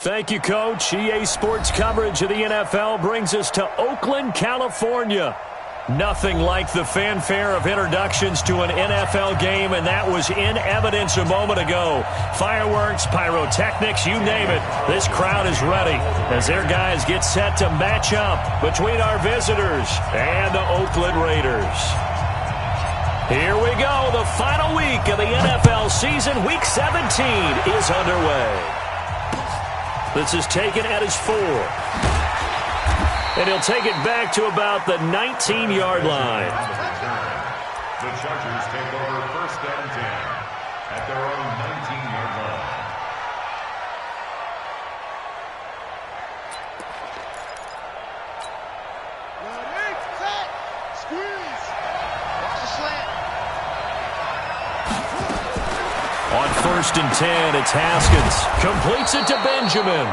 Thank you, Coach. EA Sports coverage of the NFL brings us to Oakland, California. Nothing like the fanfare of introductions to an NFL game, and that was in evidence a moment ago. Fireworks, pyrotechnics, you name it. This crowd is ready as their guys get set to match up between our visitors and the Oakland Raiders. Here we go. The final week of the NFL season. Week 17 is underway. This is taken at his 4. And he'll take it back to about the 19-yard line. The Chargers take over 1st and 10 at their own 19-yard line. Ready, set, squeeze. Watch the slant. On 1st and 10, it's Haskins. Completes it to Benjamin.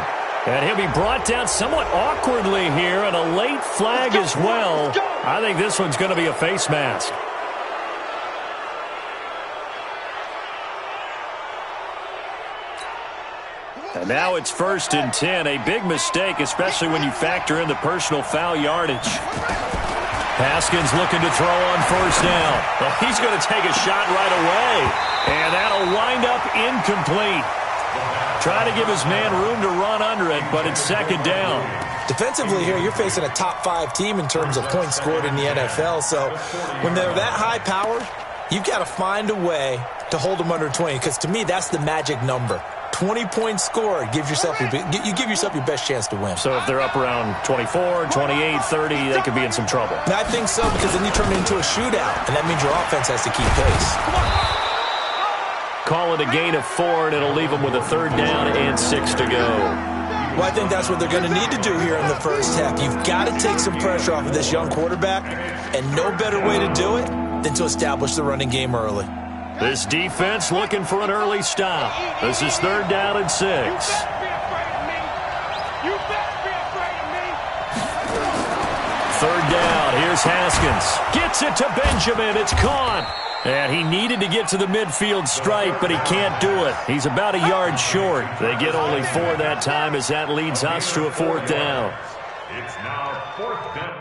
And he'll be brought down somewhat awkwardly here, and a late flag as well. I think this one's going to be a face mask. And now it's 1st and 10. A big mistake, especially when you factor in the personal foul yardage. Haskins looking to throw on 1st down. Well, he's going to take a shot right away. And that'll wind up incomplete. Trying to give his man room to run under it, but it's 2nd down. Defensively here, you're facing a top 5 team in terms of points scored in the NFL. So when they're that high powered, you've got to find a way to hold them under 20. Because to me, that's the magic number. 20 points scored gives yourself you give yourself your best chance to win. So if they're up around 24, 28, 30, they could be in some trouble. And I think so, because then you turn it into a shootout, and that means your offense has to keep pace. Call it a gain of 4, and it'll leave them with a 3rd down and 6 to go. Well, I think that's what they're going to need to do here in the first half. You've got to take some pressure off of this young quarterback, and no better way to do it than to establish the running game early. This defense looking for an early stop. This is 3rd down and 6. Third down. Here's Haskins. Gets it to Benjamin. It's caught. And he needed to get to the midfield stripe, but he can't do it. He's about a yard short. They get only 4 that time as that leads us to a 4th down. It's now 4th down.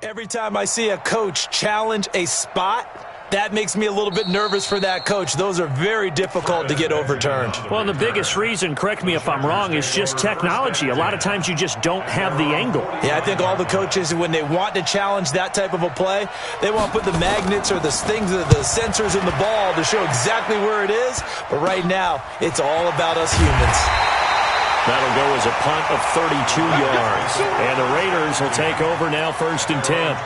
Every time I see a coach challenge a spot, that makes me a little bit nervous for that coach. Those are very difficult to get overturned. Well, the biggest reason, correct me if I'm wrong, is just technology. A lot of times you just don't have the angle. Yeah, I think all the coaches, when they want to challenge that type of a play, they want to put the magnets or the things, the sensors in the ball to show exactly where it is. But right now, it's all about us humans. That'll go as a punt of 32 yards. And the Raiders will take over now 1st and 10.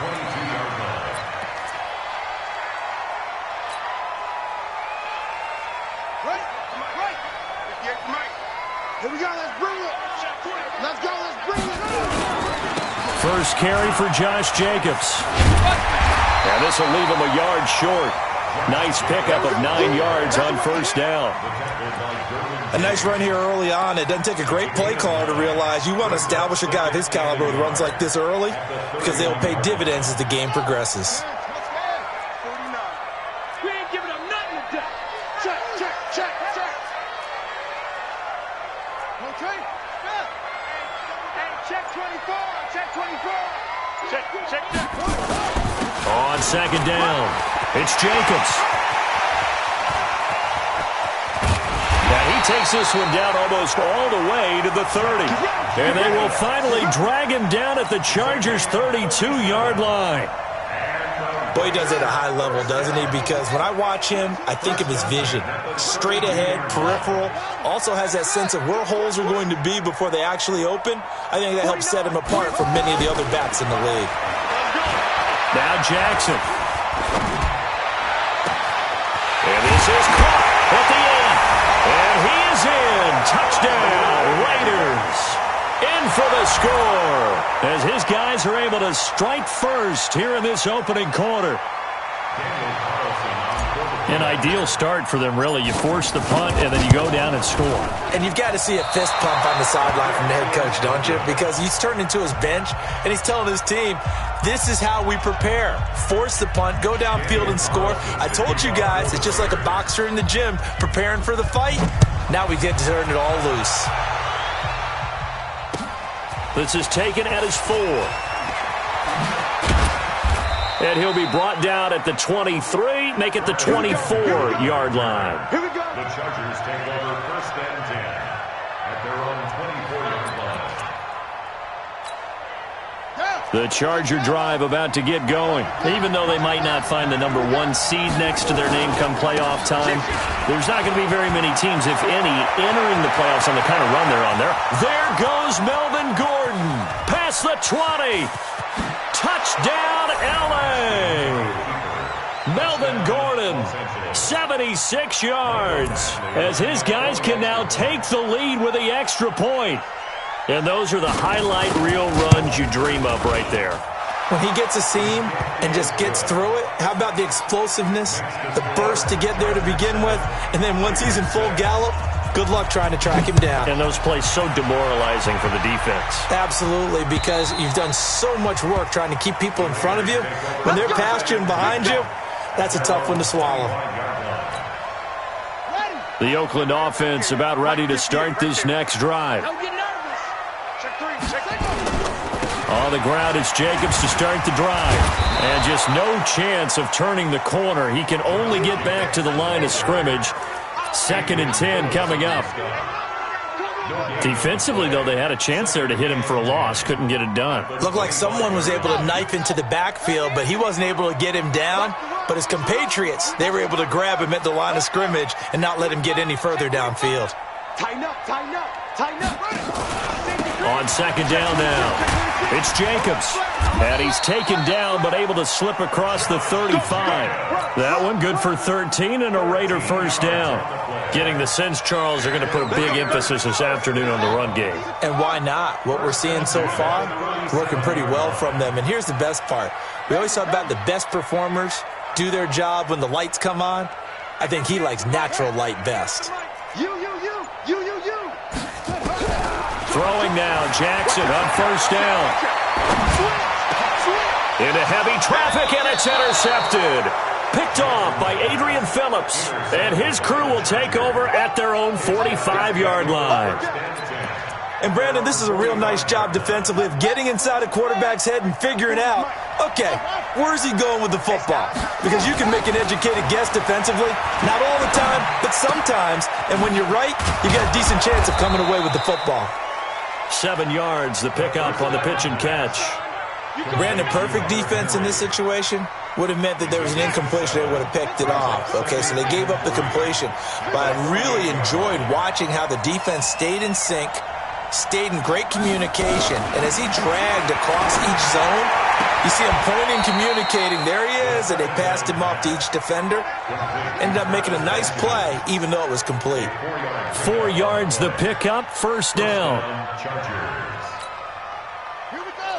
Here we go, let's bring it. Let's go, let's bring it. First carry for Josh Jacobs. And this will leave him a yard short. Nice pickup of 9 yards on 1st down. A nice run here early on. It doesn't take a great play caller to realize you want to establish a guy of his caliber who runs like this early, because they'll pay dividends as the game progresses. We ain't giving up nothing today. Check, check, check, check. Okay. Hey, check 24. Check 24. Check, check, check. On 2nd down, it's Jacobs. He takes this one down almost all the way to the 30. And they will finally drag him down at the Chargers' 32-yard line. Boy, he does it at a high level, doesn't he? Because when I watch him, I think of his vision. Straight ahead, peripheral. Also has that sense of where holes are going to be before they actually open. I think that helps set him apart from many of the other backs in the league. Now Jackson. And this is caught at the end. And he is in. Touchdown, Raiders. In for the score. As his guys are able to strike first here in this opening quarter. Daniel Carlson on quarterback. An ideal start for them, really. You force the punt, and then you go down and score. And you've got to see a fist pump on the sideline from the head coach, don't you? Because he's turned into his bench, and he's telling his team, this is how we prepare. Force the punt, go downfield and score. I told you guys, it's just like a boxer in the gym preparing for the fight. Now we get to turn it all loose. This is taken at his 4. And he'll be brought down at the 23, make it the 24-yard line. Here we go. The Chargers take over first and 10 at their own 24-yard line. The Charger drive about to get going. Even though they might not find the number 1 seed next to their name come playoff time, there's not going to be very many teams, if any, entering the playoffs on the kind of run they're on there. There goes Melvin Gordon. Past the 20. Touchdown, L.A. Melvin Gordon, 76 yards, as his guys can now take the lead with the extra point. And those are the highlight reel runs you dream of right there. When he gets a seam and just gets through it, how about the explosiveness, the burst to get there to begin with, and then once he's in full gallop, good luck trying to track him down. And those plays so demoralizing for the defense. Absolutely, because you've done so much work trying to keep people in front of you. When they're past you and behind you, that's a tough one to swallow. The Oakland offense about ready to start this next drive. On the ground, it's Jacobs to start the drive. And just no chance of turning the corner. He can only get back to the line of scrimmage. 2nd and 10 coming up. Defensively, though, they had a chance there to hit him for a loss. Couldn't get it done. Looked like someone was able to knife into the backfield, but he wasn't able to get him down. But his compatriots, they were able to grab him at the line of scrimmage and not let him get any further downfield. Tighten up, tighten up, tighten up. On 2nd down now, it's Jacobs. And he's taken down, but able to slip across the 35. That one good for 13 and a Raider first down. Getting the sense, Charles, are going to put a big emphasis this afternoon on the run game. And why not? What we're seeing so far, working pretty well from them. And here's the best part. We always talk about the best performers do their job when the lights come on. I think he likes natural light best. You. Throwing now, Jackson on first down. Into heavy traffic, and it's intercepted. Picked off by Adrian Phillips. And his crew will take over at their own 45-yard line. And, Brandon, this is a real nice job defensively of getting inside a quarterback's head and figuring out, okay, where's he going with the football? Because you can make an educated guess defensively. Not all the time, but sometimes. And when you're right, you got a decent chance of coming away with the football. 7 yards, the pickup on the pitch and catch. Brandon, perfect defense in this situation would have meant that there was an incompletion. They would have picked it off. Okay, so they gave up the completion. But I really enjoyed watching how the defense stayed in sync, stayed in great communication. And as he dragged across each zone, you see him pointing, communicating. There he is, and they passed him off to each defender. Ended up making a nice play, even though it was complete. 4 yards, the pickup, first down. Here we go.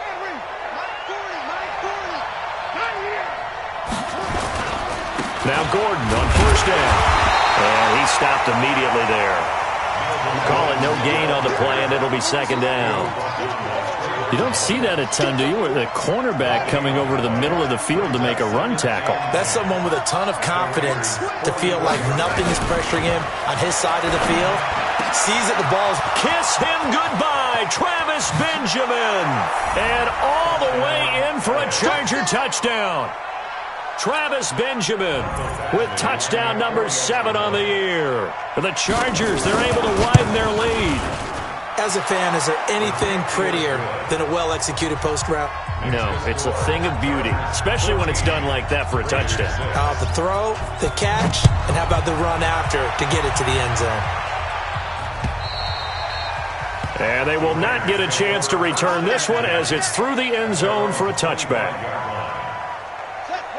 Henry, Mike 40. Right here. Now Gordon on first down. And he stopped immediately there. Call it no gain on the play, and it'll be 2nd down. You don't see that a ton, do you? With a cornerback coming over to the middle of the field to make a run tackle. That's someone with a ton of confidence to feel like nothing is pressuring him on his side of the field. Sees that the ball's... Kiss him goodbye, Travis Benjamin. And all the way in for a Charger touchdown. Travis Benjamin with touchdown number 7 on the year. For the Chargers, they're able to widen their lead. As a fan, is there anything prettier than a well-executed post route? No, it's a thing of beauty, especially when it's done like that for a touchdown. The throw, the catch, and how about the run after to get it to the end zone? And they will not get a chance to return this one as it's through the end zone for a touchback.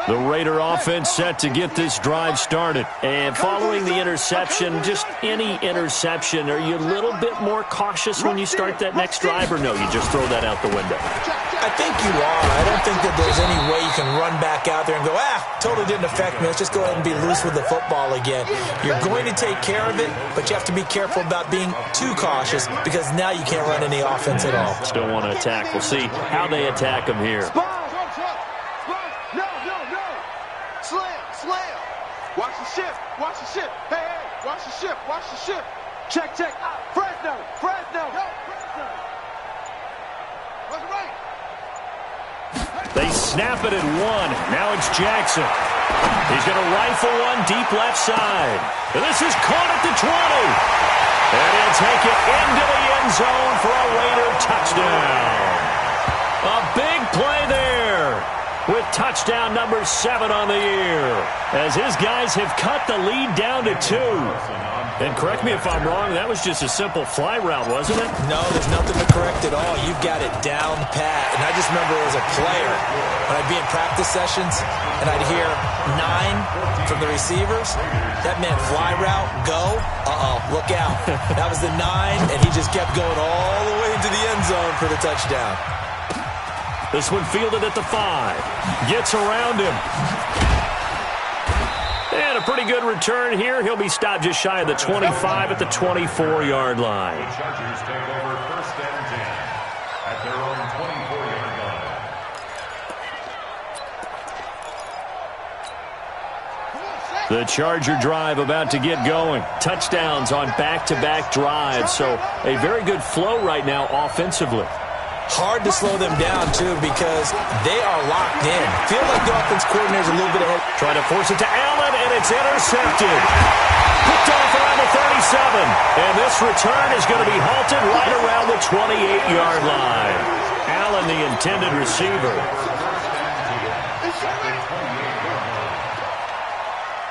The Raider offense set to get this drive started. And following the interception, just any interception, are you a little bit more cautious when you start that next drive, or no, you just throw that out the window? I think you are. I don't think that there's any way you can run back out there and go, totally didn't affect me. Let's just go ahead and be loose with the football again. You're going to take care of it, but you have to be careful about being too cautious because now you can't run any offense at all. Still want to attack. We'll see how they attack him here. Watch the shift. Watch the shift. Hey, watch the shift. Watch the shift. Check. Fresno. What's right? They snap it at 1. Now it's Jackson. He's going to rifle one deep left side. And this is caught at the 20. And he'll take it into the end zone for a Raider touchdown. A big play there, with touchdown number 7 on the year, as his guys have cut the lead down to 2. And correct me if I'm wrong, that was just a simple fly route, wasn't it? No, there's nothing to correct at all. You've got it down pat. And I just remember as a player, when I'd be in practice sessions and I'd hear 9 from the receivers, that meant fly route, go, look out. That was the 9, and he just kept going all the way into the end zone for the touchdown. This one fielded at the 5. Gets around him. And a pretty good return here. He'll be stopped just shy of the 25 at the 24-yard line. The Chargers take over 1st and 10 at their own 24-yard line. The Charger drive about to get going. Touchdowns on back-to-back drives. So a very good flow right now offensively. Hard to slow them down, too, because they are locked in. Feel like the offense coordinator's a little bit ahead. Trying to force it to Allen, and it's intercepted. Picked off around the 37. And this return is going to be halted right around the 28-yard line. Allen, the intended receiver.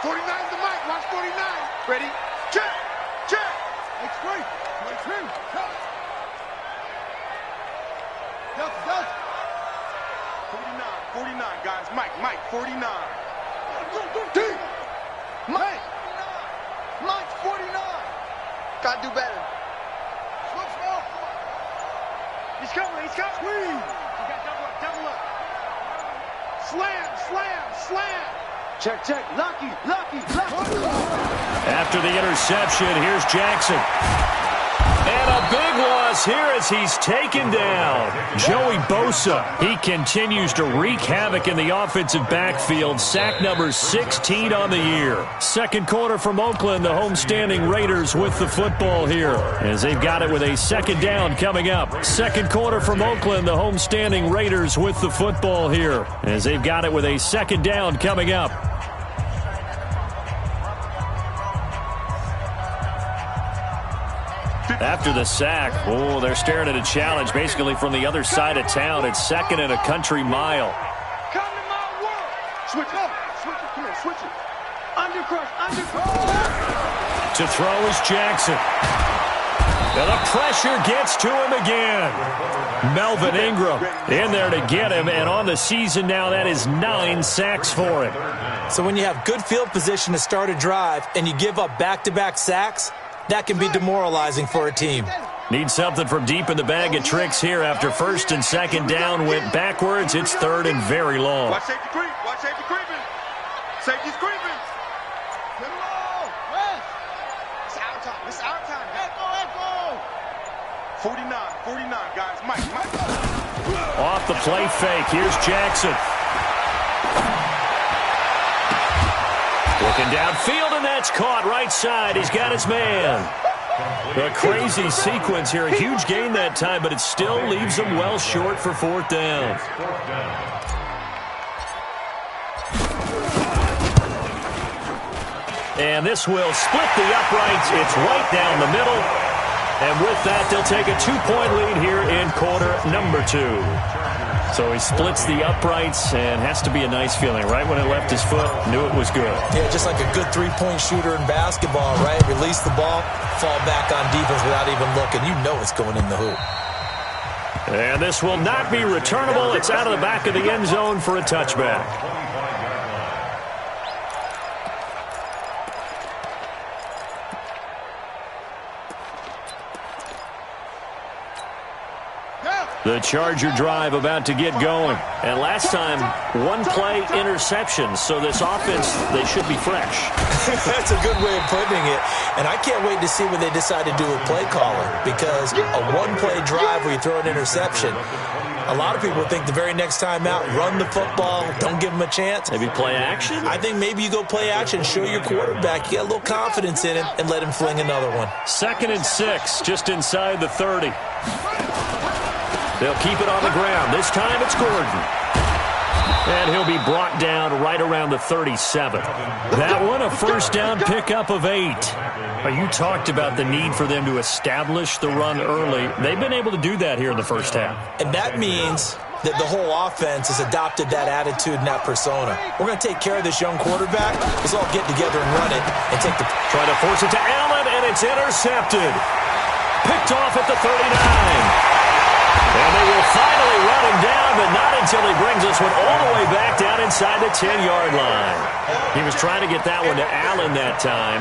49's the mic. Watch 49. Ready? Check. It's free. 49, guys. Mike, 49. Mike's 49. Gotta do better. Switch off. He's coming. Squeeze. You got double up. Slam. Check. Lucky. After the interception, here's Jackson. And a big loss here as he's taken down. Joey Bosa, he continues to wreak havoc in the offensive backfield. Sack number 16 on the year. Second quarter from Oakland, the homestanding Raiders with the football here, as they've got it with a second down coming up. Second quarter from Oakland, the homestanding Raiders with the football here, as they've got it with a second down coming up. After the sack, they're staring at a challenge basically from the other side of town. It's 2nd and a country mile. Come to my world. Switch it. Come here, switch it. Undercrush. To throw is Jackson. And the pressure gets to him again. Melvin Ingram in there to get him, and on the season now, that is 9 sacks for him. So when you have good field position to start a drive and you give up back-to-back sacks, that can be demoralizing for a team. Need something from deep in the bag of tricks here after 1st and 2nd down went backwards. It's 3rd and very long. Watch safety creep. Safety's creeping. Get low. West. It's our time. Echo. 49, guys. Mike. Off the play fake. Here's Jackson. Looking downfield, and that's caught right side. He's got his man. A crazy sequence here. A huge gain that time, but it still leaves him well short for 4th down. And this will split the uprights. It's right down the middle. And with that, they'll take a 2-point lead here in quarter number 2. So he splits the uprights, and has to be a nice feeling. Right when it left his foot, knew it was good. Yeah, just like a good 3-point shooter in basketball, right? Release the ball, fall back on defense without even looking. You know it's going in the hoop. And this will not be returnable. It's out of the back of the end zone for a touchback. The Charger drive about to get going. And last time, one-play interception. So this offense, they should be fresh. That's a good way of putting it. And I can't wait to see what they decide to do with play calling. Because a one-play drive where you throw an interception, a lot of people think the very next time out, run the football, don't give them a chance. Maybe play action? I think maybe you go play action, show your quarterback, you got a little confidence in him, and let him fling another one. 2nd and 6, just inside the 30. They'll keep it on the ground. This time it's Gordon. And he'll be brought down right around the 37. That one, a first down pickup of 8. You talked about the need for them to establish the run early. They've been able to do that here in the first half. And that means that the whole offense has adopted that attitude and that persona. We're going to take care of this young quarterback. Let's all get together and run it and take the... Try to force it to Allen, and it's intercepted. Picked off at the 39. And they will finally run him down, but not until he brings this one all the way back down inside the 10-yard line. He was trying to get that one to Allen that time.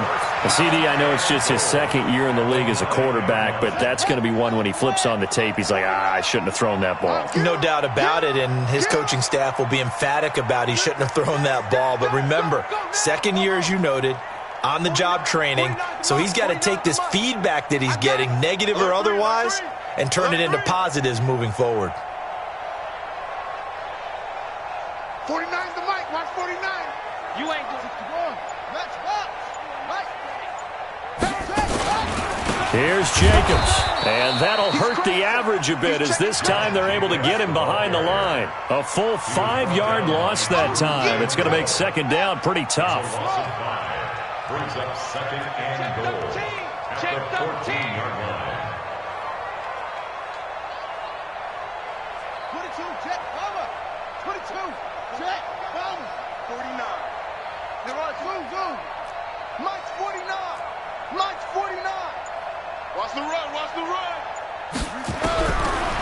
CD, I know it's just his 2nd year in the league as a quarterback, but that's going to be one when he flips on the tape. He's like, I shouldn't have thrown that ball. No doubt about it, and his coaching staff will be emphatic about he shouldn't have thrown that ball. But remember, 2nd year, as you noted, on-the-job training, so he's got to take this feedback that he's getting, negative or otherwise, and turn it into positives moving forward. 49's the mic. Watch 49. You ain't doing it. Come on. Let's watch. Here's Jacobs. And that'll hurt the average a bit as this time they're able to get him behind the line. A full 5-yard loss that time. It's going to make 2nd down pretty tough. Brings up 2nd and goal at the 14-yard line. 22, Jet Bomber. 22, Jet Bomber. 49. There are zoom. Mike's 49. Mike's 49. Watch the run. Watch the run.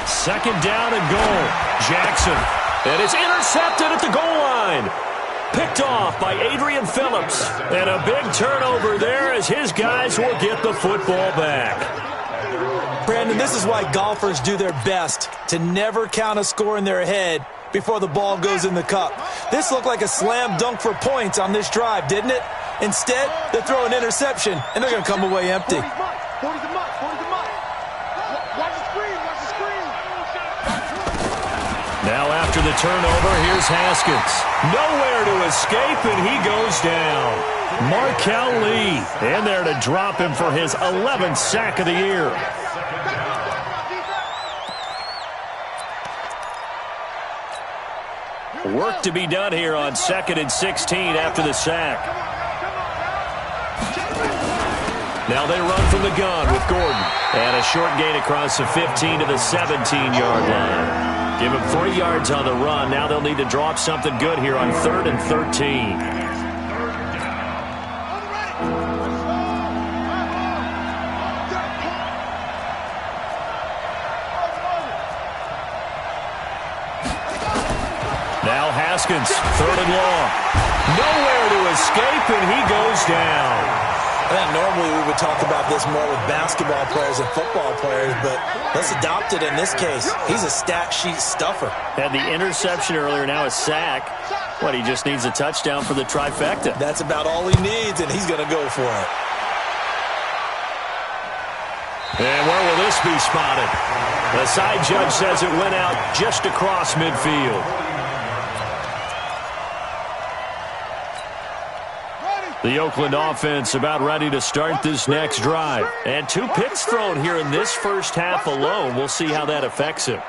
2nd down and goal. Jackson. And it's intercepted at the goal line. Picked off by Adrian Phillips. And a big turnover there as his guys will get the football back. Brandon, this is why golfers do their best to never count a score in their head before the ball goes in the cup. This looked like a slam dunk for points on this drive, didn't it? Instead, they throw an interception, and they're going to come away empty. 40's the mark. Watch the screen. Now after the turnover, here's Haskins. Nowhere to escape, and he goes down. Markel Lee in there to drop him for his 11th sack of the year. Work to be done here on 2nd and 16 after the sack. Now they run from the gun with Gordon. And a short gain across the 15 to the 17-yard line. Give him 3 yards on the run. Now they'll need to drop something good here on 3rd and 13. Now Haskins, 3rd and long. Nowhere to escape, and he goes down. I think normally we would talk about this more with basketball players and football players, but let's adopt it in this case. He's a stat sheet stuffer. Had the interception earlier, now a sack. He just needs a touchdown for the trifecta. That's about all he needs, and he's going to go for it. And where will this be spotted? The side judge says it went out just across midfield. The Oakland offense about ready to start this next drive. And 2 picks thrown here in this first half alone. We'll see how that affects him.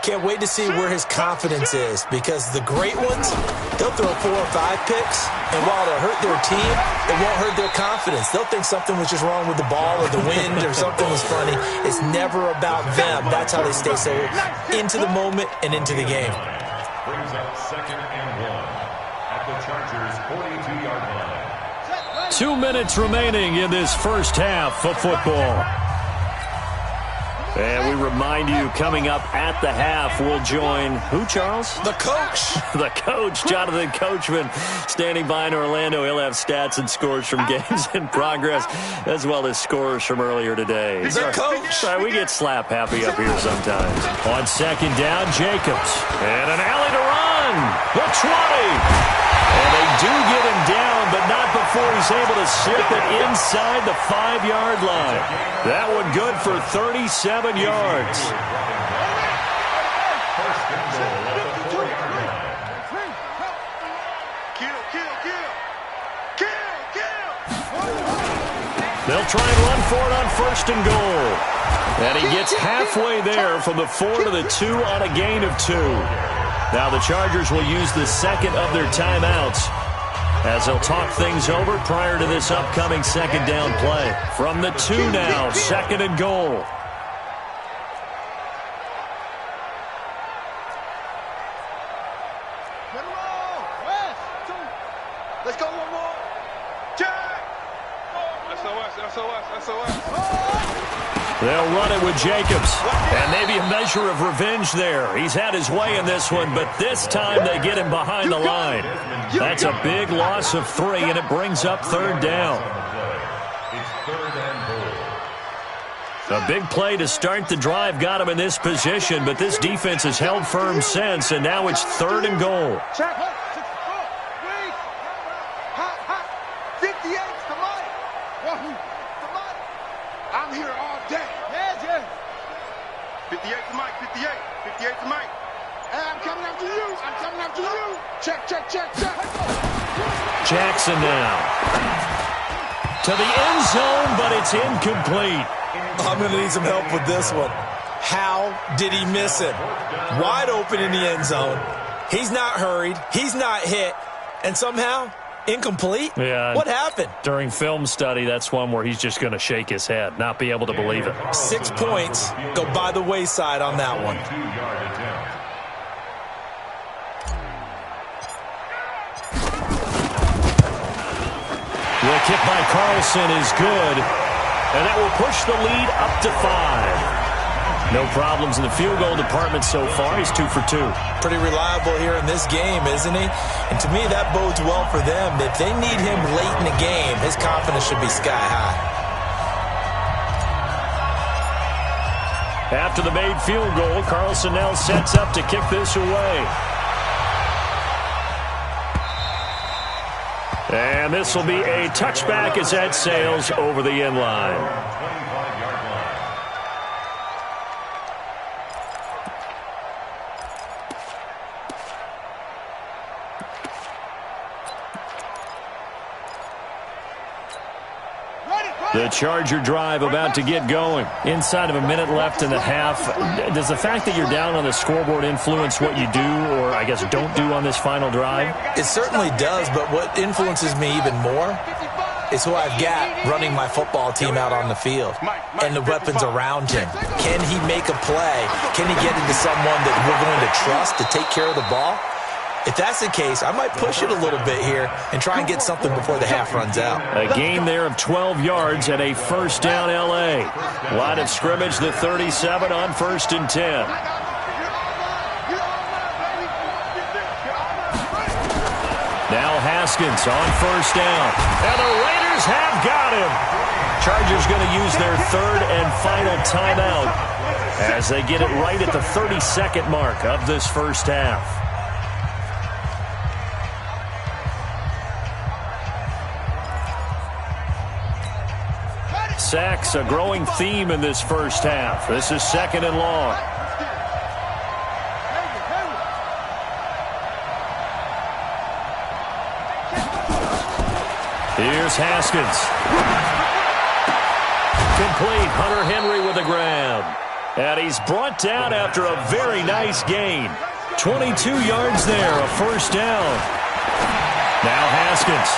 Can't wait to see where his confidence is, because the great ones, they'll throw 4 or 5 picks, and while they'll hurt their team, it won't hurt their confidence. They'll think something was just wrong with the ball or the wind or something was funny. It's never about them. That's how they stay so into the moment and into the game. Brings up 2nd and 1 at the Chargers' 42-yard line. 2 minutes remaining in this first half of football. And we remind you, coming up at the half, we'll join who, Charles? The coach. The coach, Jonathan Coachman, standing by in Orlando. He'll have stats and scores from games in progress, as well as scores from earlier today. The coach. Sorry, we get slap happy up here sometimes. On second down, Jacobs. And an alley to run. The 20. And they do get him down, but not before he's able to slip it inside the 5-yard line. That one good for 37 yards. They'll try and run for it on first and goal. And he gets halfway there from the 4 to the 2 on a gain of 2. Now the Chargers will use the second of their timeouts as they'll talk things over prior to this upcoming second down play. From the 2 now, second and goal. Let's go one more. Jack! SOS. They'll run it with Jacobs. And maybe a measure of revenge there. He's had his way in this one, but this time they get him behind the line. That's a big loss of 3, and it brings up third down. It's third and goal. A big play to start the drive got him in this position, but this defense has held firm since, and now it's third and goal. Check. 58's the money. The money. I'm here all day. Yeah. 58's the mic. 58's the mic. Hey, I'm coming after you. Check. Jackson now. To the end zone, but it's incomplete. I'm going to need some help with this one. How did he miss it? Wide open in the end zone. He's not hurried. He's not hit. And somehow, incomplete? Yeah. What happened? During film study, that's one where he's just going to shake his head, not be able to believe it. 6 points go by the wayside on that one. 2-yard attempt. The kick by Carlson is good, and that will push the lead up to 5. No problems in the field goal department so far. He's 2 for 2. Pretty reliable here in this game, isn't he? And to me, that bodes well for them. If they need him late in the game, his confidence should be sky high. After the made field goal, Carlson now sets up to kick this away. And this will be a touchback as that sails over the end line. 25-yard line. The Charger drive about to get going. Inside of a minute left in the half. Does the fact that you're down on the scoreboard influence what you do, or I guess don't do on this final drive? It certainly does, but what influences me even more is who I've got running my football team out on the field and the weapons around him. Can he make a play? Can he get into someone that we're going to trust to take care of the ball? If that's the case, I might push it a little bit here and try and get something before the half runs out. A gain there of 12 yards and a first down L.A. Line of scrimmage, the 37 on first and 10. Now Haskins on first down. And the Raiders have got him. Chargers going to use their third and final timeout as they get it right at the 32nd mark of this first half. Sacks, a growing theme in this first half. This is second and long. Here's Haskins. Complete. Hunter Henry with a grab. And he's brought down after a very nice gain. 22 yards there, a first down. Now Haskins.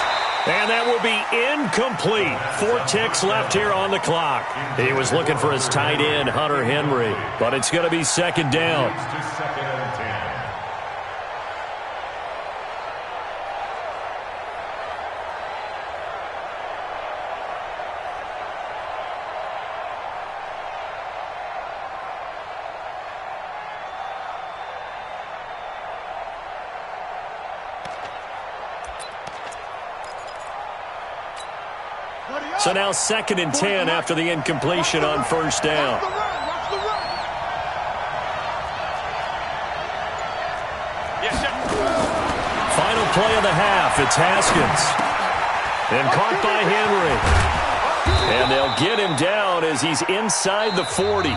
And that will be incomplete. 4 ticks left here on the clock. He was looking for his tight end, Hunter Henry. But it's going to be second down. Second and 10. So now 2nd and 10 after the incompletion on first down. Final play of the half. It's Haskins. And caught by Henry. And they'll get him down as he's inside the 40.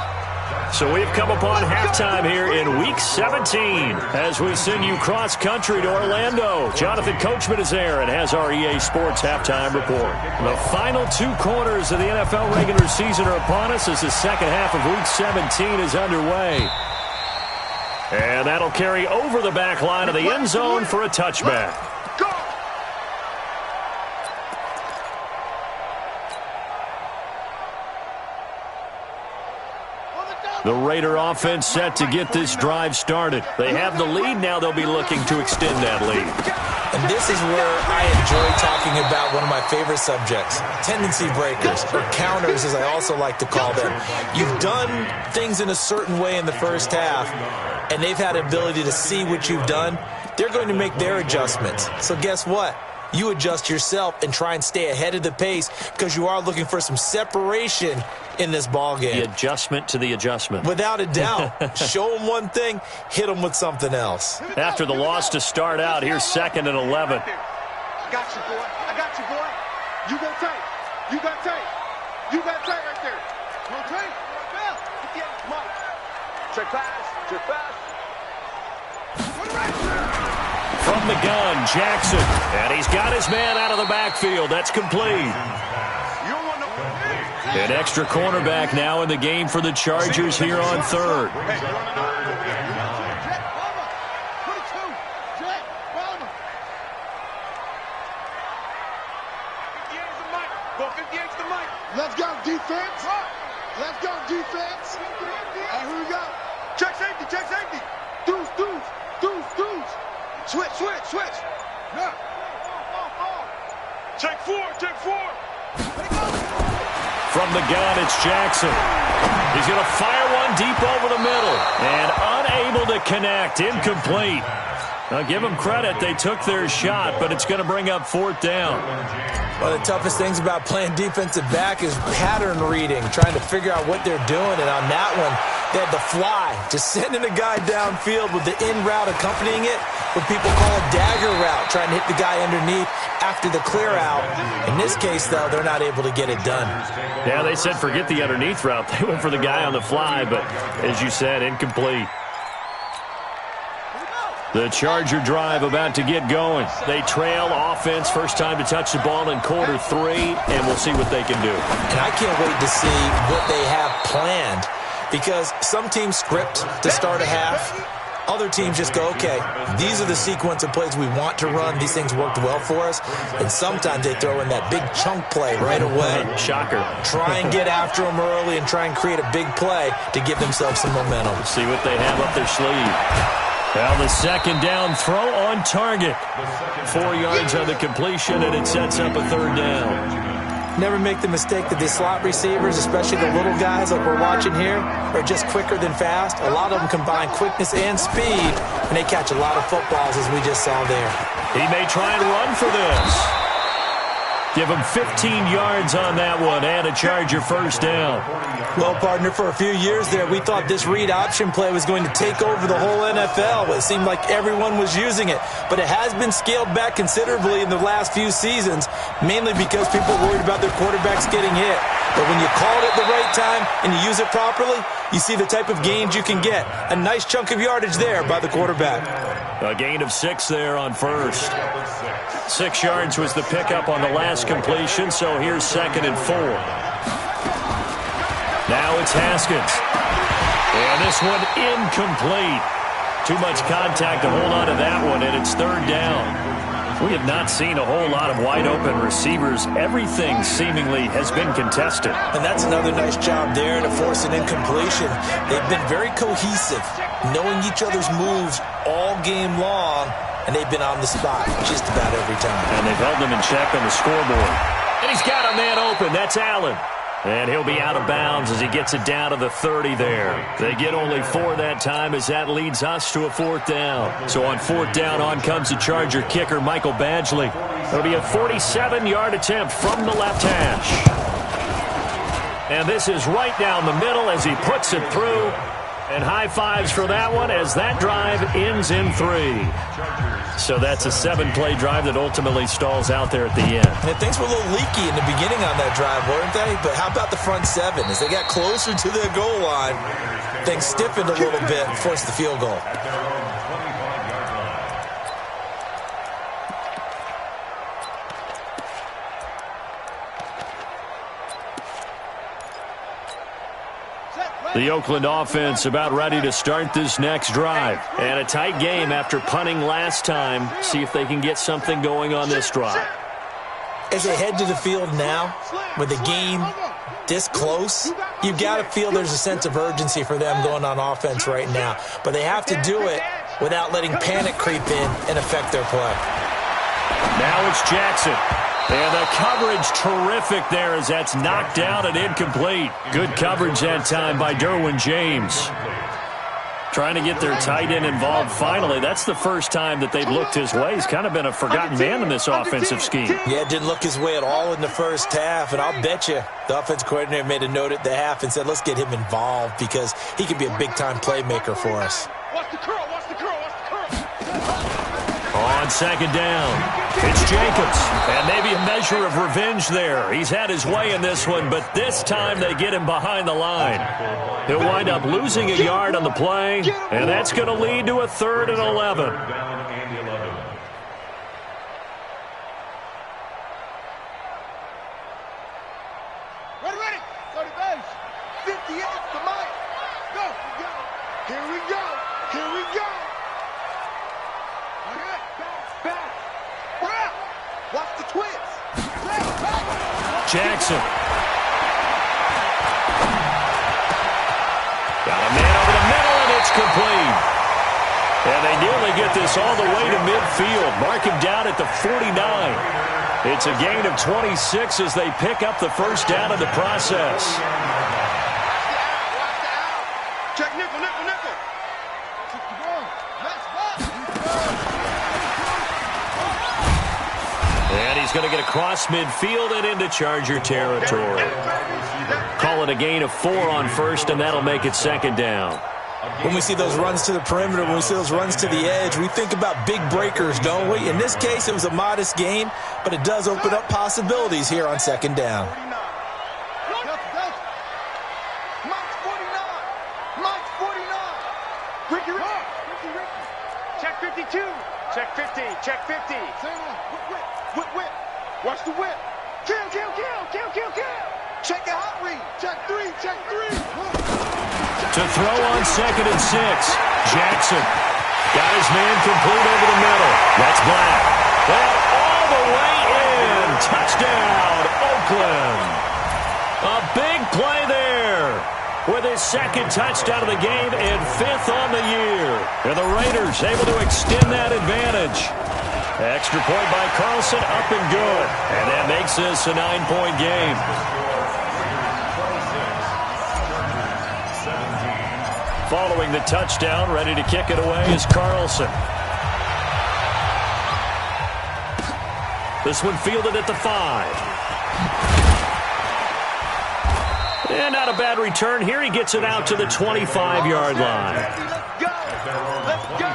So we've come upon halftime here in Week 17 as we send you cross-country to Orlando. Jonathan Coachman is there and has our EA Sports halftime report. The final 2 quarters of the NFL regular season are upon us as the second half of Week 17 is underway. And that'll carry over the back line of the end zone for a touchback. The Raider offense set to get this drive started. They have the lead. Now they'll be looking to extend that lead. And this is where I enjoy talking about one of my favorite subjects, tendency breakers, or counters as I also like to call them. You've done things in a certain way in the first half, and they've had the ability to see what you've done. They're going to make their adjustments. So guess what? You adjust yourself and try and stay ahead of the pace because you are looking for some separation in this ball game. The adjustment to the adjustment. Without a doubt. Show them one thing, hit them with something else. After the loss to start out, here's 2nd and 11. I got you, boy. I got you, boy. You got tape. You got tape. You got tape right there. No tape. Mike. Check pass. Check pass. From the gun, Jackson. And he's got his man out of the backfield. That's complete. An extra cornerback now in the game for the Chargers here on 3rd. Let's go, defense. Let's go, defense. And here we go. Check safety, check safety. Deuce. Switch. Yeah. Check four. From the gun, it's Jackson. He's going to fire one deep over the middle. And unable to connect. Incomplete. Now, give them credit. They took their shot, but it's going to bring up 4th down. One of the toughest things about playing defensive back is pattern reading, trying to figure out what they're doing. And on that one, they had the fly, just sending a guy downfield with the in route accompanying it, what people call a dagger route, trying to hit the guy underneath after the clear out. In this case, though, they're not able to get it done. Yeah, they said forget the underneath route. They went for the guy on the fly, but as you said, incomplete. The Charger drive about to get going. They trail offense, first time to touch the ball in quarter 3, and we'll see what they can do. And I can't wait to see what they have planned, because some teams script to start a half. Other teams just go, okay, these are the sequence of plays we want to run. These things worked well for us. And sometimes they throw in that big chunk play right away. Shocker. Try and get after them early and try and create a big play to give themselves some momentum. See what they have up their sleeve. Well, the 2nd down throw on target. 4 yards on the completion, and it sets up a 3rd down. Never make the mistake that the slot receivers, especially the little guys like we're watching here, are just quicker than fast. A lot of them combine quickness and speed, and they catch a lot of footballs, as we just saw there. He may try and run for this. Give him 15 yards on that one and a Charger 1st down. Well, partner, for a few years there, we thought this read option play was going to take over the whole NFL. It seemed like everyone was using it, but it has been scaled back considerably in the last few seasons, mainly because people are worried about their quarterbacks getting hit. But when you call it at the right time and you use it properly, you see the type of gains you can get. A nice chunk of yardage there by the quarterback. A gain of 6 there on 1st. 6 yards was the pickup on the last completion, so here's 2nd and 4. Now it's Haskins. And this one incomplete. Too much contact to hold on to that one, and it's 3rd down. We have not seen a whole lot of wide-open receivers. Everything seemingly has been contested. And that's another nice job there to force an incompletion. They've been very cohesive, knowing each other's moves all game long, and they've been on the spot just about every time. And they've held them in check on the scoreboard. And he's got a man open. That's Allen. And he'll be out of bounds as he gets it down to the 30 there. They get only 4 that time as that leads us to a 4th down. So on 4th down, on comes the Charger kicker, Michael Badgley. It'll be a 47-yard attempt from the left hash. And this is right down the middle as he puts it through. And high fives for that one as that drive ends in 3. So that's a 7-play drive that ultimately stalls out there at the end. And things were a little leaky in the beginning on that drive, weren't they? But how about the front 7? As they got closer to their goal line, things stiffened a little bit and forced the field goal. The Oakland offense about ready to start this next drive. And a tight game after punting last time. See if they can get something going on this drive. As they head to the field now, with the game this close, you've got to feel there's a sense of urgency for them going on offense right now. But they have to do it without letting panic creep in and affect their play. Now it's Jackson. And the coverage terrific there as that's knocked down and incomplete. Good coverage that time by Derwin James. Trying to get their tight end involved finally. That's the first time that they've looked his way. He's kind of been a forgotten man in this offensive scheme. Yeah, it didn't look his way at all in the first half. And I'll bet you the offensive coordinator made a note at the half and said, let's get him involved because he could be a big-time playmaker for us. Watch the curl, watch the curl, watch the curl. On 2nd down, it's Jacobs. And maybe a measure of revenge there. He's had his way in this one, but this time they get him behind the line. He'll wind up losing a yard on the play, and that's going to lead to a 3rd and 11. Ready, 30 base. 58 to Mike. Go, here we go, here we go. Watch the twist. Jackson. Got a man over the middle, and it's complete. And they nearly get this all the way to midfield. Mark him down at the 49. It's a gain of 26 as they pick up the first down in the process. Check nickel, nickel, nickel. And he's going to get across midfield and into Charger territory. Call it a gain of 4 on first, and that'll make it 2nd down. When we see those runs to the perimeter, when we see those runs to the edge, we think about big breakers, don't we? In this case, it was a modest gain, but it does open up possibilities here on 2nd down. Check 52. Check 50. Check 50. Whip, whip. Watch the whip. Kill, kill, kill, kill, kill, kill. Check a hot read. Check 3. Check 3. To throw on 2nd and 6. Jackson got his man complete over the middle. That's Black. And all the way in. Touchdown, Oakland. A big play there with his 2nd touchdown of the game and 5th on the year. And the Raiders able to extend that advantage. Extra point by Carlson, up and good. And that makes this a 9-point game. Following the touchdown, ready to kick it away is Carlson. This one fielded at the 5. And not a bad return here. He gets it out to the 25-yard line. Let's go. Let's go.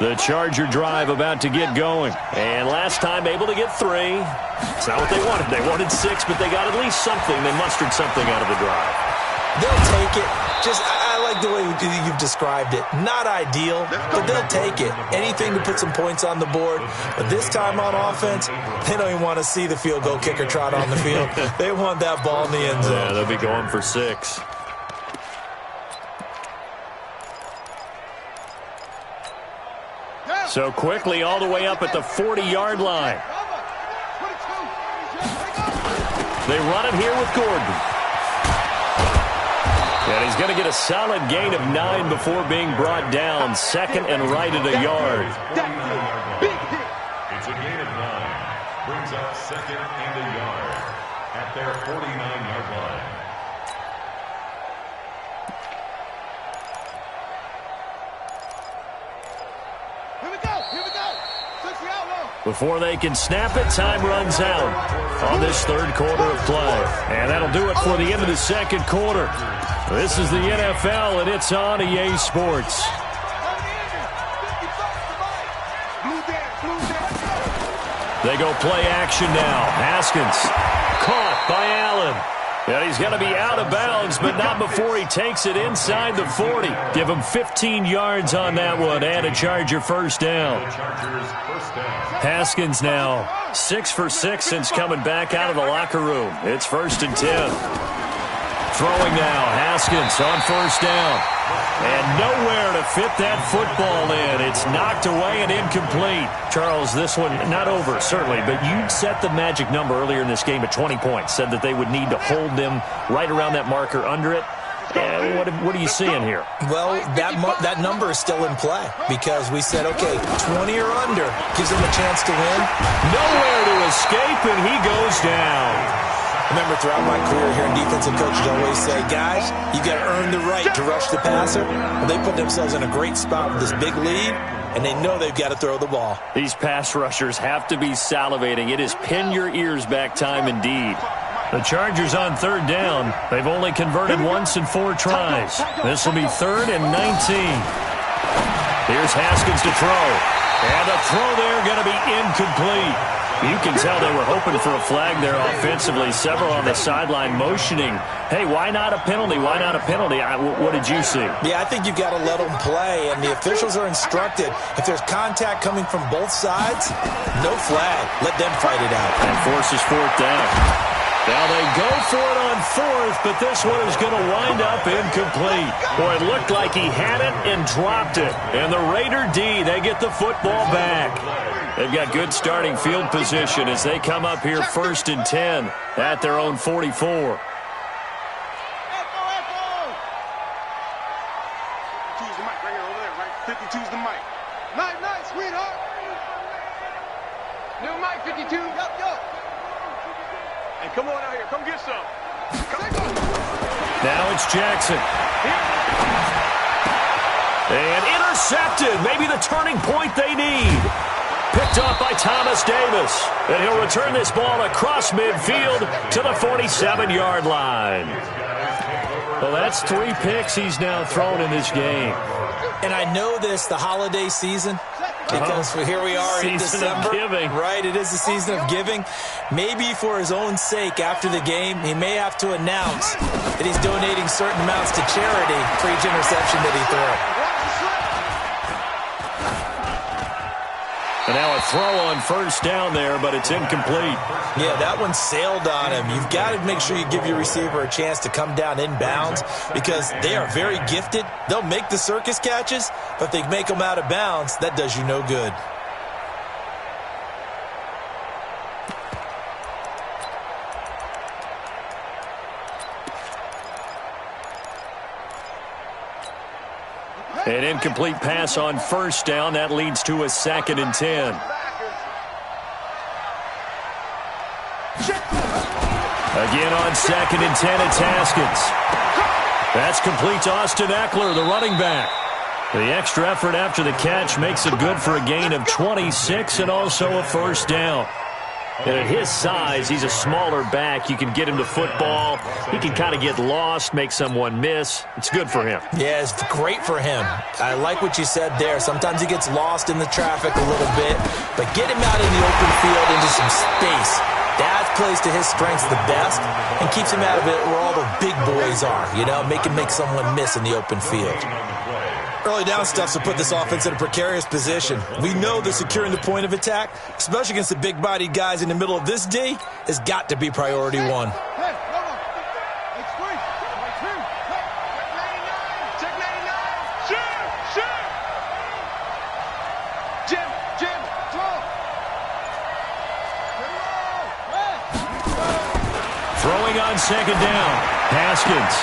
The Charger drive about to get going. And last time able to get 3. It's not what they wanted. They wanted 6, but they got at least something. They mustered something out of the drive. They'll take it. I like the way you've described it. Not ideal, but they'll take it. Anything to put some points on the board. But this time on offense, they don't even want to see the field goal kicker trot on the field. They want that ball in the end zone. Yeah, they'll be going for 6. So quickly all the way up at the 40-yard line. They run it here with Gordon. And he's going to get a solid gain of 9 before being brought down. Second and right at a yard. It's a gain of 9. Brings up second and a yard at their 49-yard line. Here we go. Before they can snap it, time runs out on this third quarter of play. And that'll do it for the end of the second quarter. This is the NFL, and it's on EA Sports. They go play action now. Haskins caught by Allen. And he's going to be out of bounds, but not before he takes it inside the 40. Give him 15 yards on that one and a Charger first down. Haskins now 6 for 6 since coming back out of the locker room. It's 1st and 10. Throwing now, Haskins on first down. And nowhere to fit that football in. It's knocked away and incomplete. Charles, this one not over, certainly, but you set the magic number earlier in this game at 20 points. Said that they would need to hold them right around that marker under it. What are you seeing here? Well, that number is still in play because we said, okay, 20 or under gives them a chance to win. Nowhere to escape, and he goes down. Remember, throughout my career here in defensive coaches always say, guys, you got to earn the right to rush the passer. Well, they put themselves in a great spot with this big lead, and they know they've got to throw the ball. These pass rushers have to be salivating. It is pin your ears back time indeed. The Chargers on third down. They've only converted once in 4 tries. This will be 3rd and 19. Here's Haskins to throw. And the throw there going to be incomplete. You can tell they were hoping for a flag there offensively. Several on the sideline motioning, hey, why not a penalty? Why not a penalty? What did you see? Yeah, I think you've got to let them play, and the officials are instructed. If there's contact coming from both sides, no flag. Let them fight it out. And forces 4th down. Now they go for it on 4th, but this one is going to wind up incomplete. Boy, it looked like he had it and dropped it. And the Raider D, they get the football back. They've got good starting field position as they come up here 1st and 10 at their own 44. Nice, sweetheart. New mic, 52. Yo. Hey, come on out here. Come get some. Now it's Jackson. And intercepted. Maybe the turning point they need. Picked up by Thomas Davis. And he'll return this ball across midfield to the 47-yard line. Well, that's 3 picks he's now thrown in this game. And I know this, the holiday season, because here we are in December. Season of giving. Right, it is the season of giving. Maybe for his own sake after the game, he may have to announce that he's donating certain amounts to charity for each interception that he throws. And now a throw on first down there, but it's incomplete. Yeah, that one sailed on him. You've got to make sure you give your receiver a chance to come down inbounds because they are very gifted. They'll make the circus catches, but if they make them out of bounds, that does you no good. An incomplete pass on first down. That leads to a 2nd and 10. Again on 2nd and 10, it's Haskins. That's complete to Austin Eckler, the running back. The extra effort after the catch makes it good for a gain of 26 and also a first down. And at his size, he's a smaller back. You can get him to football. He can kind of get lost, make someone miss. It's good for him. Yeah, it's great for him. I like what you said there. Sometimes he gets lost in the traffic a little bit, but get him out in the open field into some space. That plays to his strengths the best and keeps him out of it where all the big boys are, you know, make him make someone miss in the open field. Early down stuff will put this offense in a precarious position. We know that securing the point of attack, especially against the big-bodied guys in the middle of this D, has got to be priority 1. Hey, come on. It's 3. Check 99. Shoot. Jim, throw. Throwing on 2nd down. Haskins.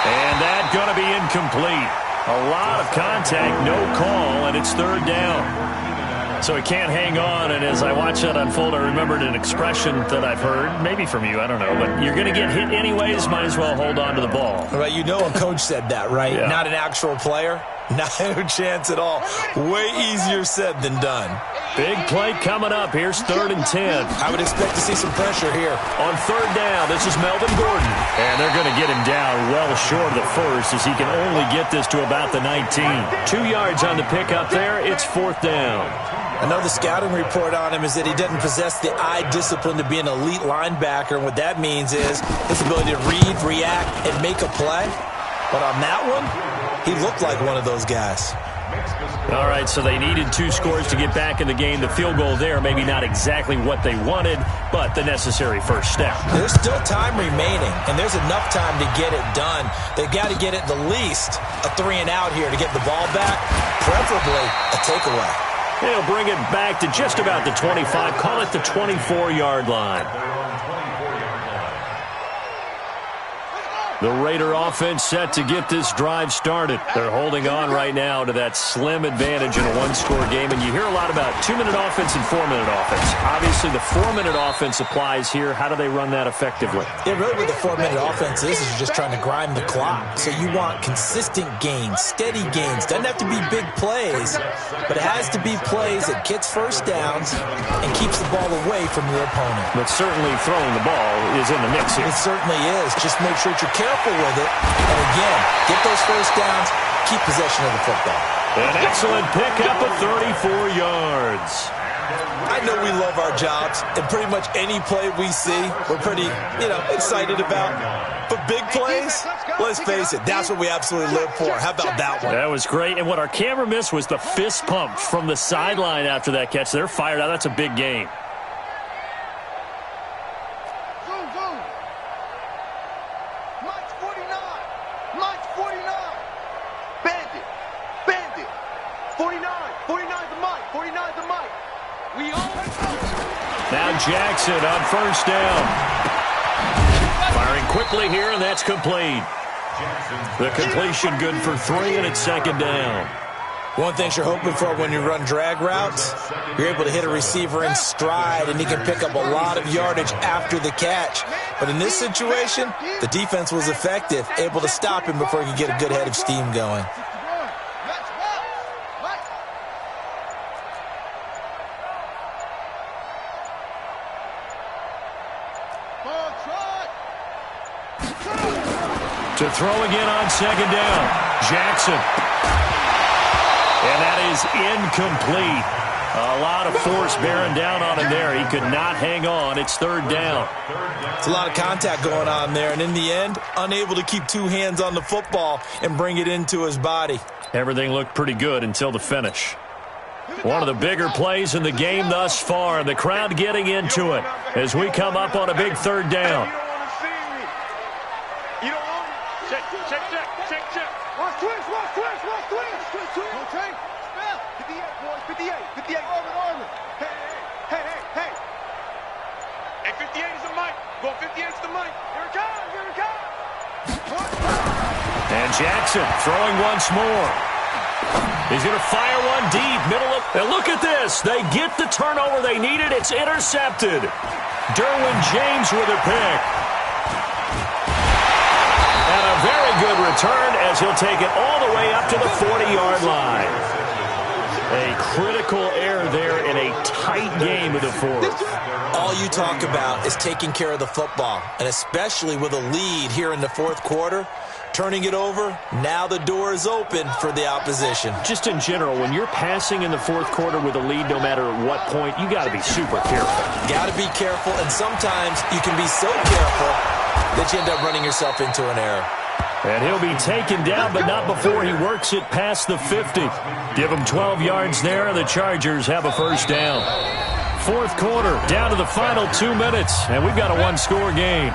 And that's going to be incomplete. A lot of contact, no call, and it's third down. So he can't hang on, and as I watch that unfold, I remembered an expression that I've heard, maybe from you, I don't know, but you're going to get hit anyways, might as well hold on to the ball. Right, you know a coach said that, right? Yeah. Not an actual player. No chance at all. Way easier said than done. Big play coming up. Here's 3rd and 10. I would expect to see some pressure here. On 3rd down, this is Melvin Gordon. And they're going to get him down well short of the first as he can only get this to about the 19. 2 yards on the pickup there. It's 4th down. I know the scouting report on him is that he doesn't possess the eye discipline to be an elite linebacker. And what that means is his ability to read, react, and make a play. But on that one, he looked like one of those guys. All right, so they needed 2 scores to get back in the game. The field goal there, maybe not exactly what they wanted, but the necessary first step. There's still time remaining, and there's enough time to get it done. They've got to get at the least a 3-and-out here to get the ball back, preferably a takeaway. They'll bring it back to just about the 25. Call it the 24-yard line. The Raider offense set to get this drive started. They're holding on right now to that slim advantage in a 1-score game. And you hear a lot about 2-minute offense and 4-minute offense. Obviously, the 4-minute offense applies here. How do they run that effectively? Yeah, really what the 4-minute offense is you're just trying to grind the clock. So you want consistent gains, steady gains. Doesn't have to be big plays, but it has to be plays that gets first downs and keeps the ball away from your opponent. But certainly throwing the ball is in the mix here. It certainly is. Just make sure that you're careful with it. And again, get those first downs, keep possession of the football. An excellent pickup of 34 yards. I know we love our jobs, and pretty much any play we see, we're pretty, excited about. But big plays, let's face it, that's what we absolutely live for. How about that one? That was great. And what our camera missed was the fist pump from the sideline after that catch. They're fired out. That's a big game. Now Jackson on first down. Firing quickly here, and that's complete. The completion good for 3, and it's 2nd down. One thing you're hoping for when you run drag routes, you're able to hit a receiver in stride, and he can pick up a lot of yardage after the catch. But in this situation, the defense was effective, able to stop him before he could get a good head of steam going. To throw again on 2nd down. Jackson. And that is incomplete. A lot of force bearing down on him there. He could not hang on. It's 3rd down. It's a lot of contact going on there. And in the end, unable to keep 2 hands on the football and bring it into his body. Everything looked pretty good until the finish. One of the bigger plays in the game thus far. And the crowd getting into it as we come up on a big 3rd down. And Jackson throwing once more. He's going to fire one deep, middle of... And look at this. They get the turnover they needed. It's intercepted. Derwin James with a pick. And a very good return as he'll take it all the way up to the 40-yard line. A critical error there in a tight game of the 4th. All you talk about is taking care of the football, and especially with a lead here in the 4th quarter, turning it over, now the door is open for the opposition. Just in general, when you're passing in the 4th quarter with a lead, no matter at what point, you got to be super careful. Got to be careful, and sometimes you can be so careful that you end up running yourself into an error. And he'll be taken down, but not before he works it past the 50. Give him 12 yards there, and the Chargers have a first down. 4th quarter, down to the final 2 minutes, and we've got a 1-score game.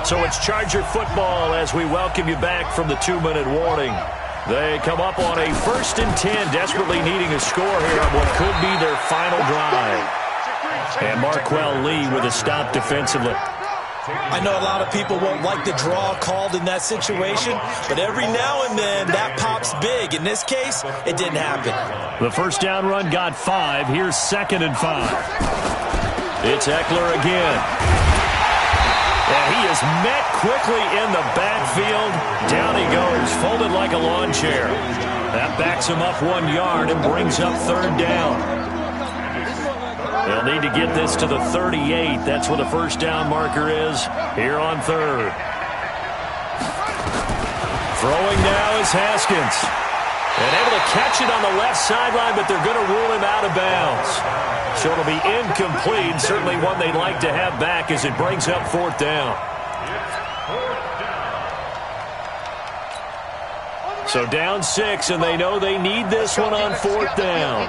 So it's Charger football as we welcome you back from the 2-minute warning. They come up on a 1st and 10, desperately needing a score here on what could be their final drive. And Marquell Lee with a stop defensively. I know a lot of people won't like the draw called in that situation, but every now and then that pops big. In this case, it didn't happen. The first down run got 5. Here's 2nd and 5. It's Eckler again. And he is met quickly in the backfield. Down he goes, folded like a lawn chair. That backs him up 1 yard and brings up 3rd down. They'll need to get this to the 38. That's where the first down marker is here on 3rd. Throwing now is Haskins. And able to catch it on the left sideline, but they're going to rule him out of bounds. So it'll be incomplete. Certainly one they'd like to have back as it brings up 4th down. So down 6, and they know they need this one on 4th down.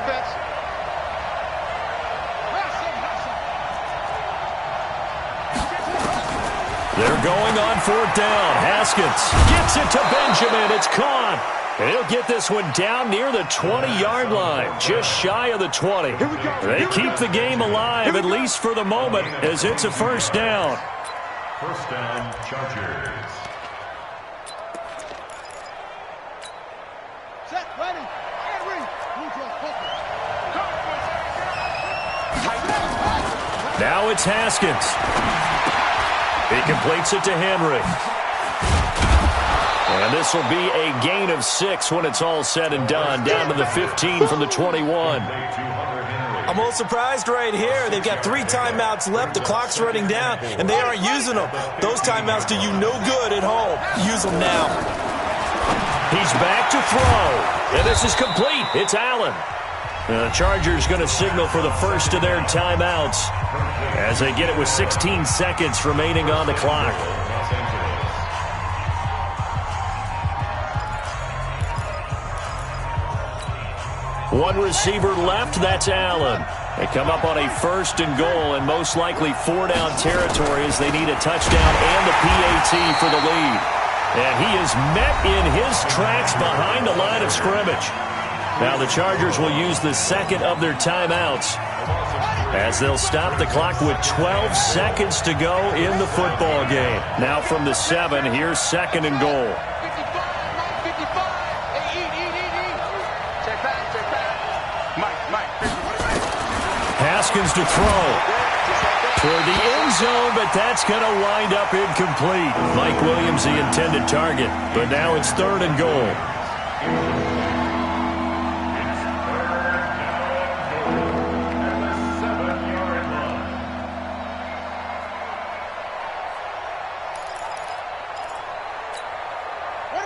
They're going on 4th down. Haskins gets it to Benjamin. It's caught. And he'll get this one down near the 20-yard line, just shy of the 20. They keep the game alive, at least for the moment, as it's a first down. First down, Chargers. Set, ready, Henry. Now it's Haskins. He completes it to Henry. And this will be a gain of 6 when it's all said and done, down to the 15 from the 21. I'm a little surprised right here. They've got 3 timeouts left. The clock's running down, and they aren't using them. Those timeouts do you no good at home. Use them now. He's back to throw. And this is complete. It's Allen. The Chargers going to signal for the first of their timeouts as they get it with 16 seconds remaining on the clock. One receiver left, that's Allen. They come up on a 1st and goal and most likely 4-down territory as they need a touchdown and the PAT for the lead. And he is met in his tracks behind the line of scrimmage. Now the Chargers will use the 2nd of their timeouts as they'll stop the clock with 12 seconds to go in the football game. Now from the 7, here's 2nd and goal. Haskins to throw toward the end zone, but that's going to wind up incomplete. Mike Williams, the intended target, but now it's 3rd and goal.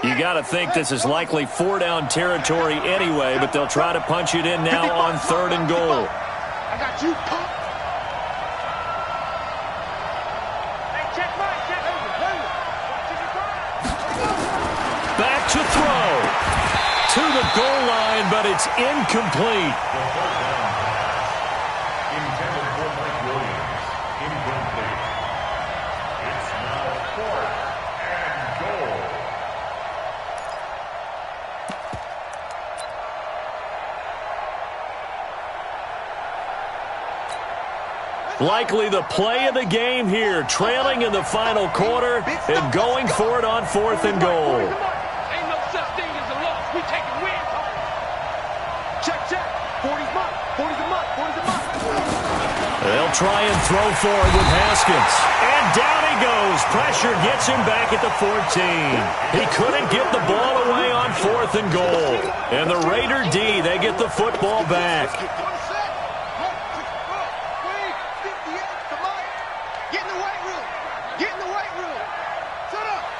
You got to think this is likely 4-down territory anyway, but they'll try to punch it in now on 3rd and goal. I got you, punk. Back to throw. To the goal line, but it's incomplete. Intended for Mike Williams. Incomplete. It's now 4th and goal. Likely the play of the game here, trailing in the final quarter and going for it on 4th and goal. Ain't no such thing as a loss. We taking wins home. Check, check. 40's mine. 40's a month. 40's a month. They'll try and throw forward with Haskins. And down he goes. Pressure gets him back at the 14. He couldn't get the ball away on 4th and goal. And the Raider D, they get the football back.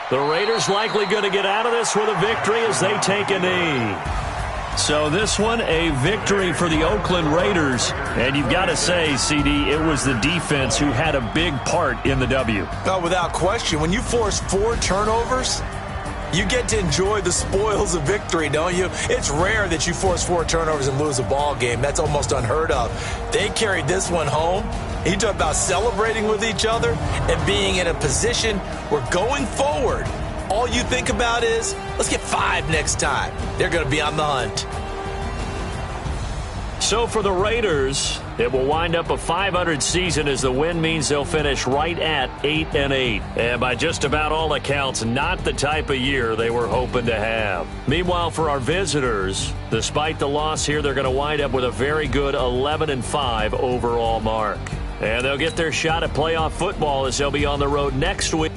The Raiders likely going to get out of this with a victory as they take a knee. So this one, a victory for the Oakland Raiders. And you've got to say, CD, it was the defense who had a big part in the W. No, without question. When you force 4 turnovers, you get to enjoy the spoils of victory, don't you? It's rare that you force 4 turnovers and lose a ball game. That's almost unheard of. They carried this one home. You talk about celebrating with each other and being in a position where going forward, all you think about is, let's get 5 next time. They're going to be on the hunt. So for the Raiders, It will wind up a .500 season as the win means they'll finish right at 8-8. And by just about all accounts, not the type of year they were hoping to have. Meanwhile, for our visitors, despite the loss here, they're going to wind up with a very good 11-5 overall mark. And they'll get their shot at playoff football as they'll be on the road next week.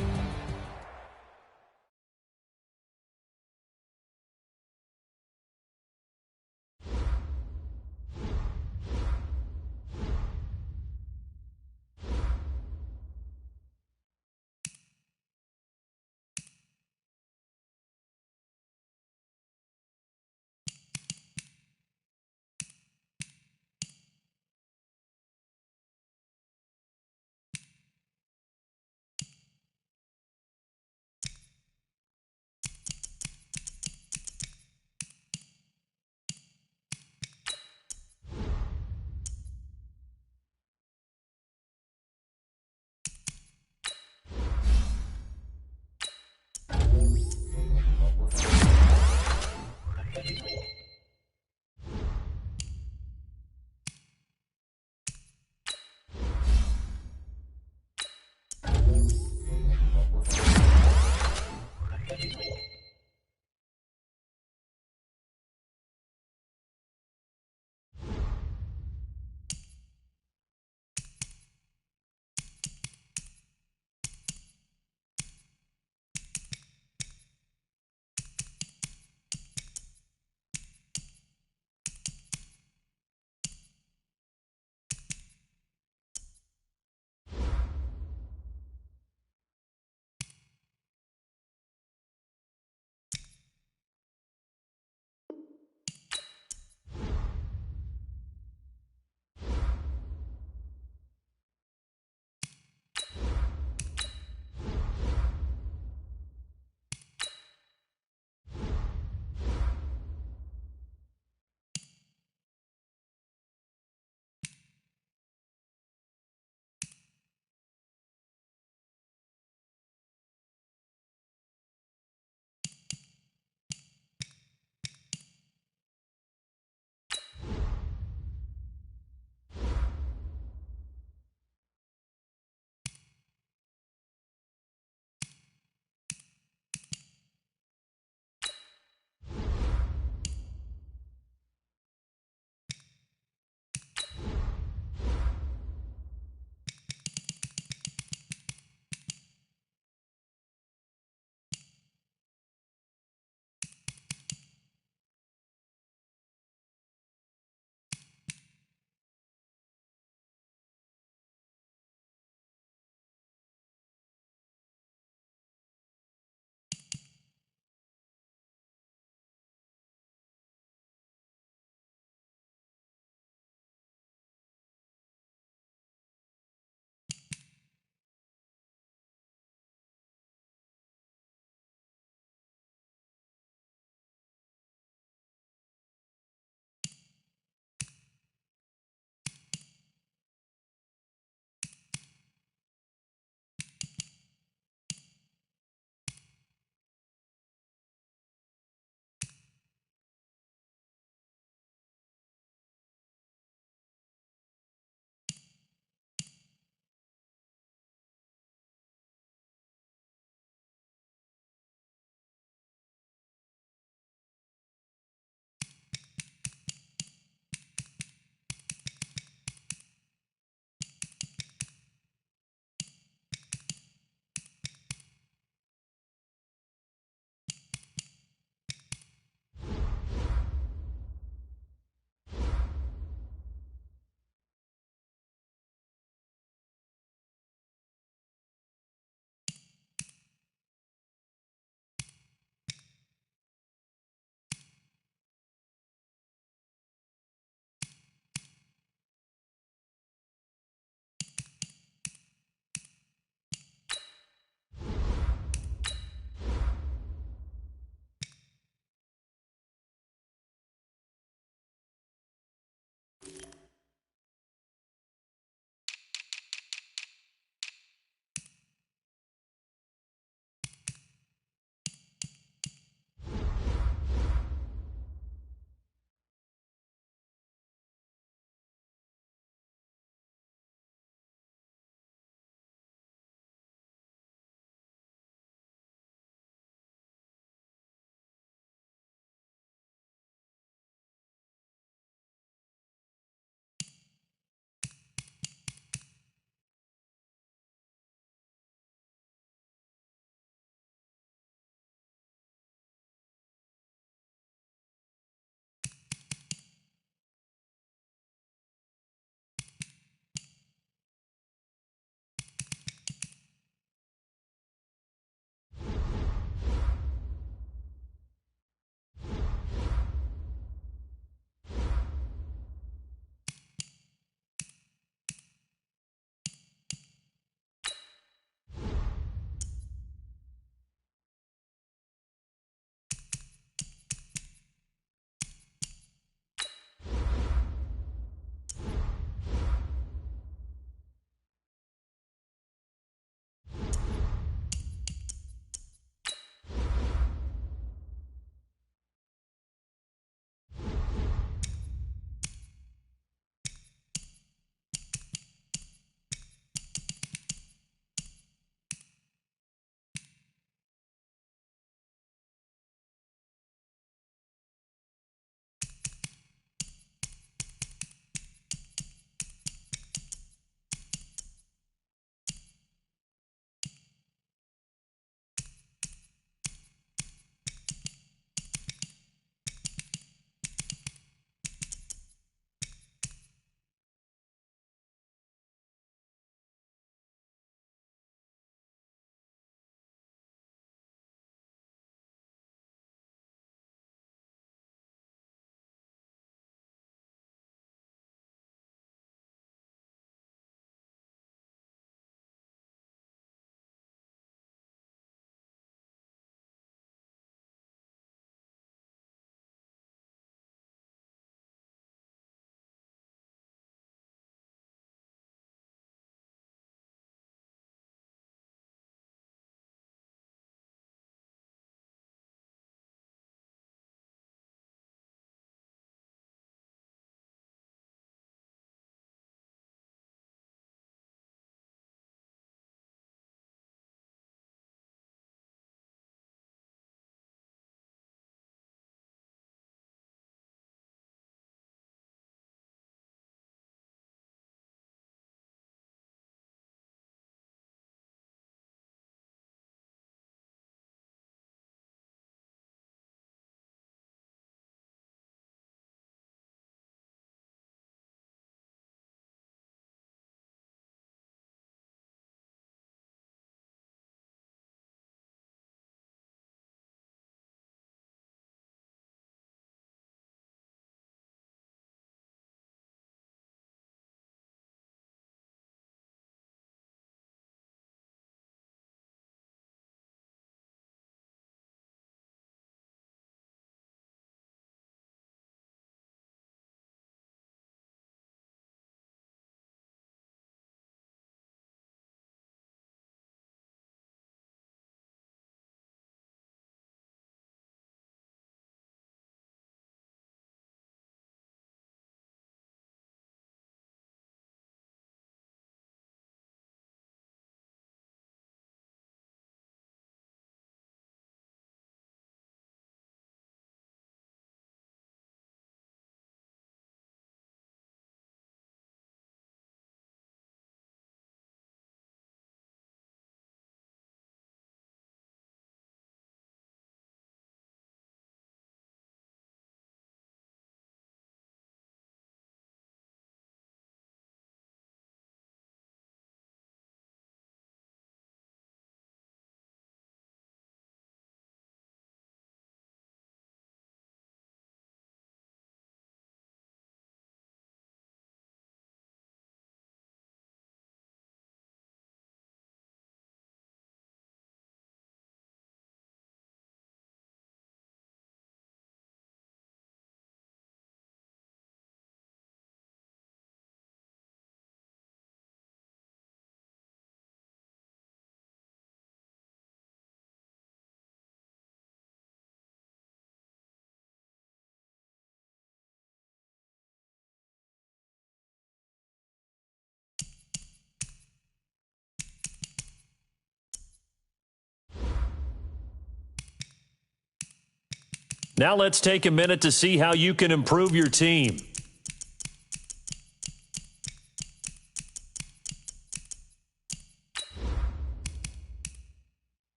Now let's take a minute to see how you can improve your team.